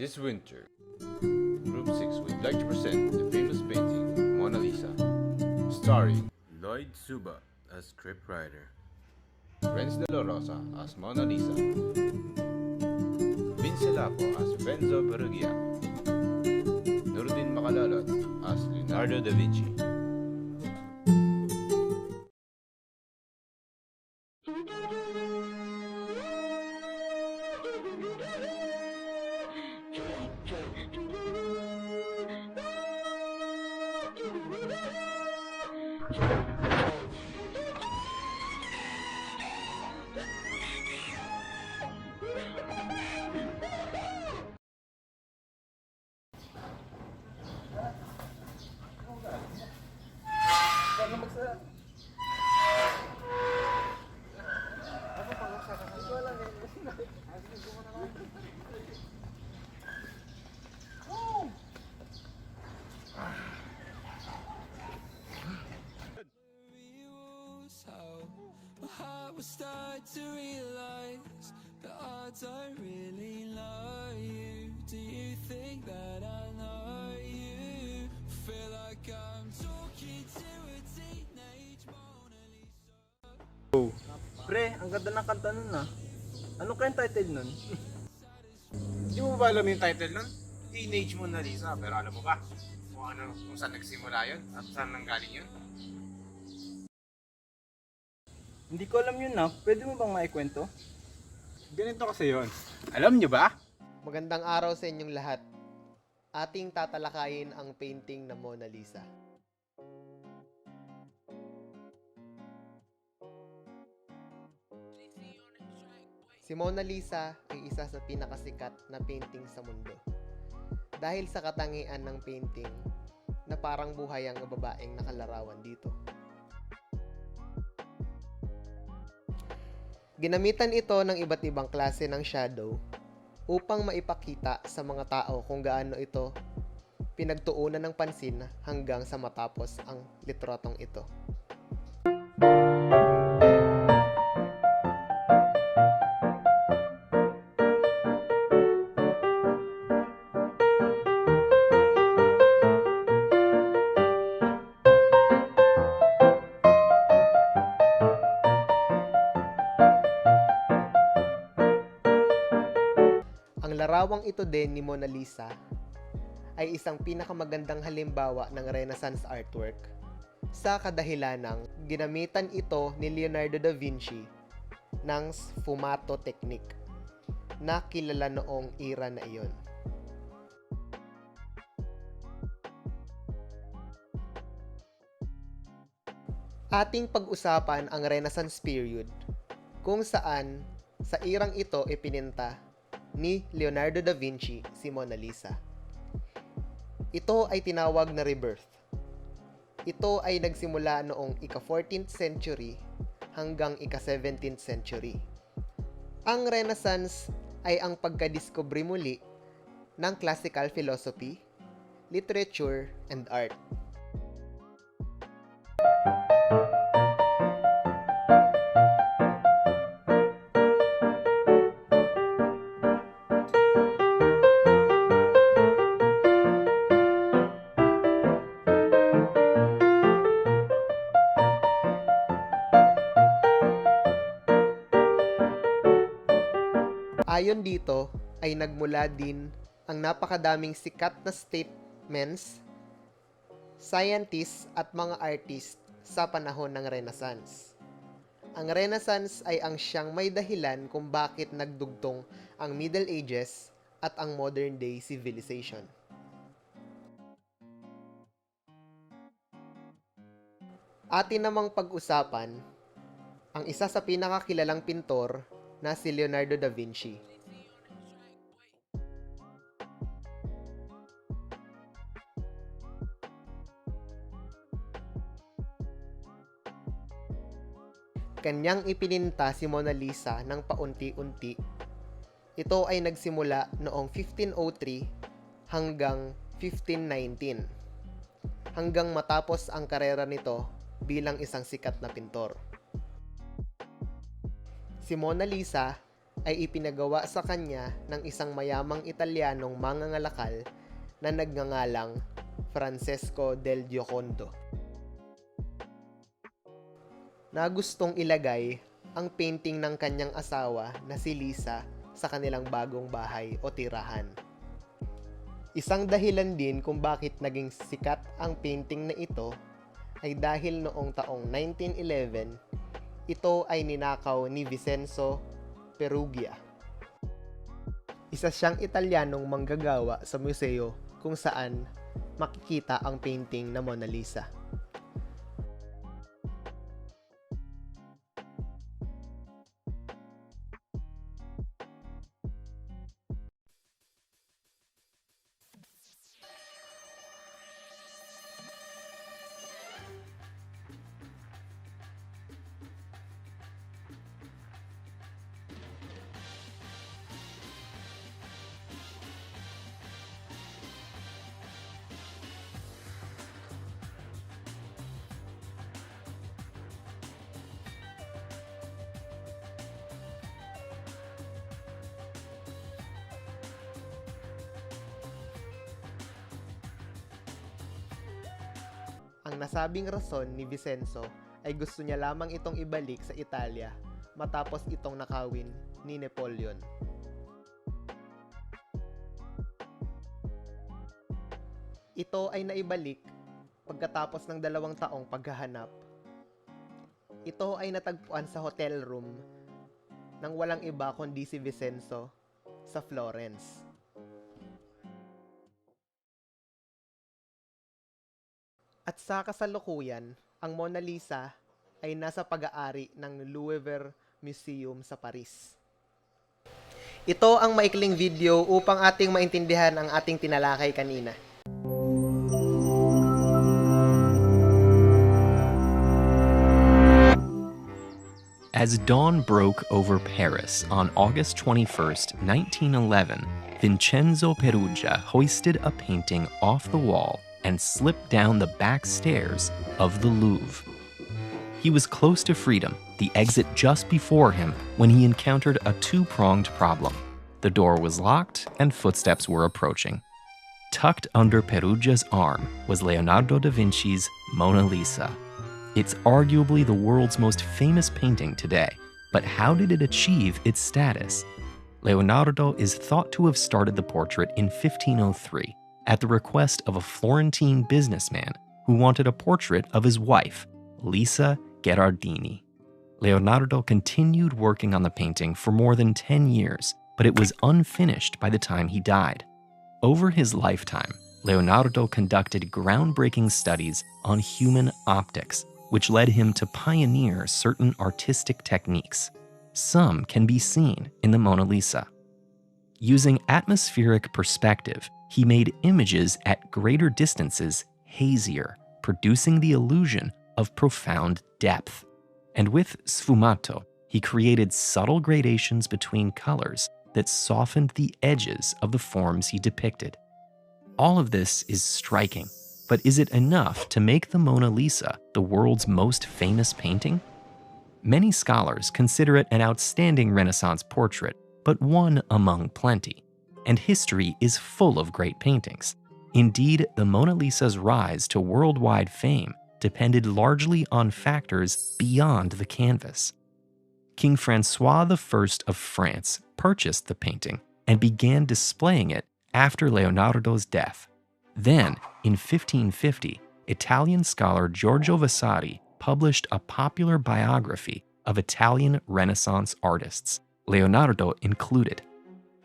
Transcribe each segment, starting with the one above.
This winter, Group 6 would like to present the famous painting, Mona Lisa, starring Lloyd Suba as scriptwriter, Renz de la Rosa as Mona Lisa, Vince Lapo as Benzo Perugia, Nurdin Makalalot as Leonardo da Vinci. Start to realize that I don't really know you. Do you think that I know you? Feel like I'm talking to a teenage Monalisa. Pre, ang ganda ng kanta nun ah. Ano kayang title nun? Hindi mo ba alam yung title nun? Teenage Monalisa. Pero alam mo ba kung saan nagsimula yun at saan nanggaling yun? Hindi ko alam yun ah. Pwede mo bang maikwento? Ganito kasi yun. Alam nyo ba? Magandang araw sa inyong lahat. Ating tatalakayin ang painting na Mona Lisa. Si Mona Lisa ay isa sa pinakasikat na painting sa mundo. Dahil sa katangian ng painting na parang buhay ang babaeng nakalarawan dito. Ginamitan ito ng iba't ibang klase ng shadow upang maipakita sa mga tao kung gaano ito pinagtuunan ng pansin hanggang sa matapos ang litratong ito. Ang larawang ito din ni Mona Lisa ay isang pinakamagandang halimbawa ng Renaissance artwork sa kadahilanang ginamitan ito ni Leonardo da Vinci ng sfumato technique na kilala noong era na iyon. Ating pag-usapan ang Renaissance period kung saan sa irang ito ipininta ni Leonardo da Vinci si Mona Lisa. Ito ay tinawag na rebirth. Ito ay nagsimula noong ika-14th century hanggang ika-17th century. Ang Renaissance ay ang pagkadiskubre muli ng classical philosophy, literature, and art. Ayon dito ay nagmula din ang napakadaming sikat na statements, scientists at mga artist sa panahon ng Renaissance. Ang Renaissance ay ang siyang may dahilan kung bakit nagdugtong ang Middle Ages at ang modern day civilization. Atin namang pag-usapan ang isa sa pinakakilalang pintor na si Leonardo da Vinci. Kanyang ipininta si Mona Lisa ng paunti-unti. Ito ay nagsimula noong 1503 hanggang 1519, hanggang matapos ang karera nito bilang isang sikat na pintor. Si Mona Lisa ay ipinagawa sa kanya ng isang mayamang Italianong mangangalakal na nagngangalang Francesco del Giocondo, na gustong ilagay ang painting ng kanyang asawa na si Lisa sa kanilang bagong bahay o tirahan. Isang dahilan din kung bakit naging sikat ang painting na ito ay dahil noong taong 1911, ito ay ninakaw ni Vincenzo Perugia. Isa siyang Italianong manggagawa sa museo kung saan makikita ang painting na Mona Lisa. Ang nasabing rason ni Vincenzo ay gusto niya lamang itong ibalik sa Italia matapos itong nakawin ni Napoleon. Ito ay naibalik pagkatapos ng 2 taong paghahanap. Ito ay natagpuan sa hotel room ng walang iba kundi si Vincenzo sa Florence. At sa kasalukuyan, ang Mona Lisa ay nasa pag-aari ng Louvre Museum sa Paris. Ito ang maikling video upang ating maintindihan ang ating tinalakay kanina. As dawn broke over Paris on August 21st, 1911, Vincenzo Perugia hoisted a painting off the wall and slipped down the back stairs of the Louvre. He was close to freedom, the exit just before him, when he encountered a two-pronged problem. The door was locked and footsteps were approaching. Tucked under Perugia's arm was Leonardo da Vinci's Mona Lisa. It's arguably the world's most famous painting today, but how did it achieve its status? Leonardo is thought to have started the portrait in 1503, at the request of a Florentine businessman who wanted a portrait of his wife, Lisa Gherardini. Leonardo continued working on the painting for more than 10 years, but it was unfinished by the time he died. Over his lifetime, Leonardo conducted groundbreaking studies on human optics, which led him to pioneer certain artistic techniques. Some can be seen in the Mona Lisa. Using atmospheric perspective, he made images at greater distances hazier, producing the illusion of profound depth. And with sfumato, he created subtle gradations between colors that softened the edges of the forms he depicted. All of this is striking, but is it enough to make the Mona Lisa the world's most famous painting? Many scholars consider it an outstanding Renaissance portrait, but one among plenty. And history is full of great paintings. Indeed, the Mona Lisa's rise to worldwide fame depended largely on factors beyond the canvas. King Francois I of France purchased the painting and began displaying it after Leonardo's death. Then, in 1550, Italian scholar Giorgio Vasari published a popular biography of Italian Renaissance artists, Leonardo included.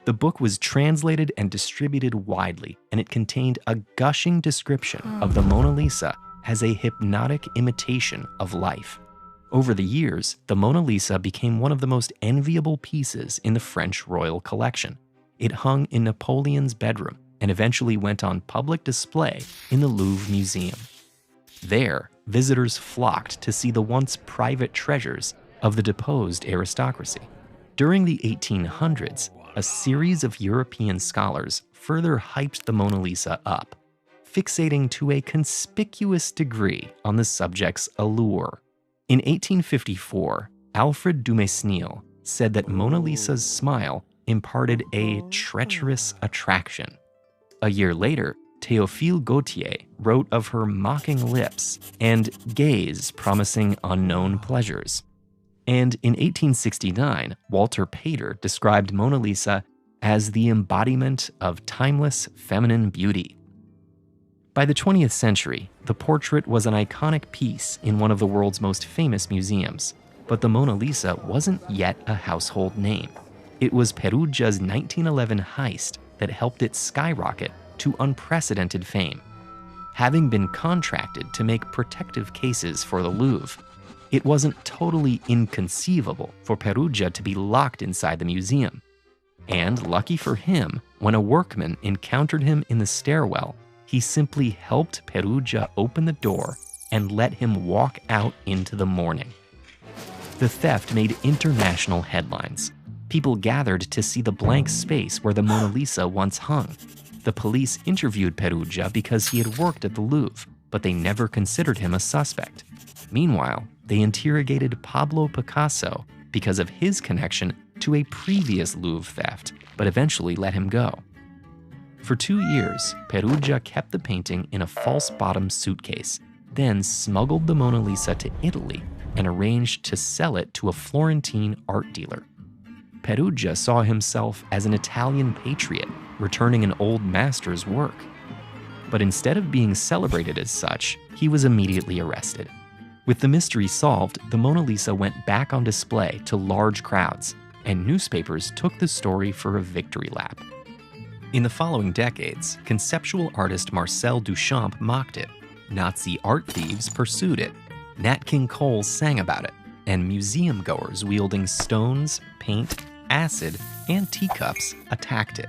The book was translated and distributed widely, and it contained a gushing description of the Mona Lisa as a hypnotic imitation of life. Over the years, the Mona Lisa became one of the most enviable pieces in the French royal collection. It hung in Napoleon's bedroom and eventually went on public display in the Louvre Museum. There, visitors flocked to see the once private treasures of the deposed aristocracy. During the 1800s, a series of European scholars further hyped the Mona Lisa up, fixating to a conspicuous degree on the subject's allure. In 1854, Alfred Dumesnil said that Mona Lisa's smile imparted a treacherous attraction. A year later, Théophile Gautier wrote of her mocking lips and gaze promising unknown pleasures. And in 1869, Walter Pater described Mona Lisa as the embodiment of timeless feminine beauty. By the 20th century, the portrait was an iconic piece in one of the world's most famous museums, but the Mona Lisa wasn't yet a household name. It was Perugia's 1911 heist that helped it skyrocket to unprecedented fame. Having been contracted to make protective cases for the Louvre, it wasn't totally inconceivable for Perugia to be locked inside the museum. And lucky for him, when a workman encountered him in the stairwell, he simply helped Perugia open the door and let him walk out into the morning. The theft made international headlines. People gathered to see the blank space where the Mona Lisa once hung. The police interviewed Perugia because he had worked at the Louvre, but they never considered him a suspect. Meanwhile, they interrogated Pablo Picasso because of his connection to a previous Louvre theft, but eventually let him go. For 2 years, Perugia kept the painting in a false-bottom suitcase, then smuggled the Mona Lisa to Italy and arranged to sell it to a Florentine art dealer. Perugia saw himself as an Italian patriot, returning an old master's work. But instead of being celebrated as such, he was immediately arrested. With the mystery solved, the Mona Lisa went back on display to large crowds, and newspapers took the story for a victory lap. In the following decades, conceptual artist Marcel Duchamp mocked it, Nazi art thieves pursued it, Nat King Cole sang about it, and museum goers wielding stones, paint, acid, and teacups attacked it.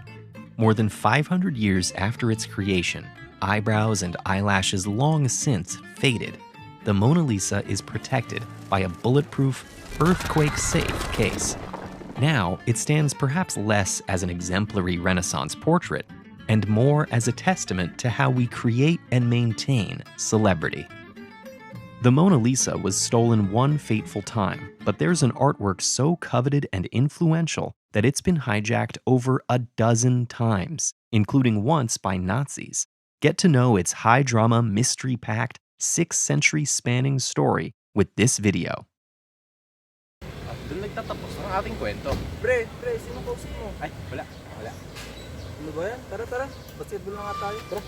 More than 500 years after its creation, eyebrows and eyelashes long since faded. The Mona Lisa is protected by a bulletproof, earthquake-safe case. Now, it stands perhaps less as an exemplary Renaissance portrait and more as a testament to how we create and maintain celebrity. The Mona Lisa was stolen one fateful time, but there's an artwork so coveted and influential that it's been hijacked over a dozen times, including once by Nazis. Get to know its high-drama, mystery-packed, 6th-century spanning story with this video. Doon nagtatapos ang ating kwento. Pre, sino kausap mo? Ay, wala. Ano ba yan? Tara. Basketball na nga tayo. Tara.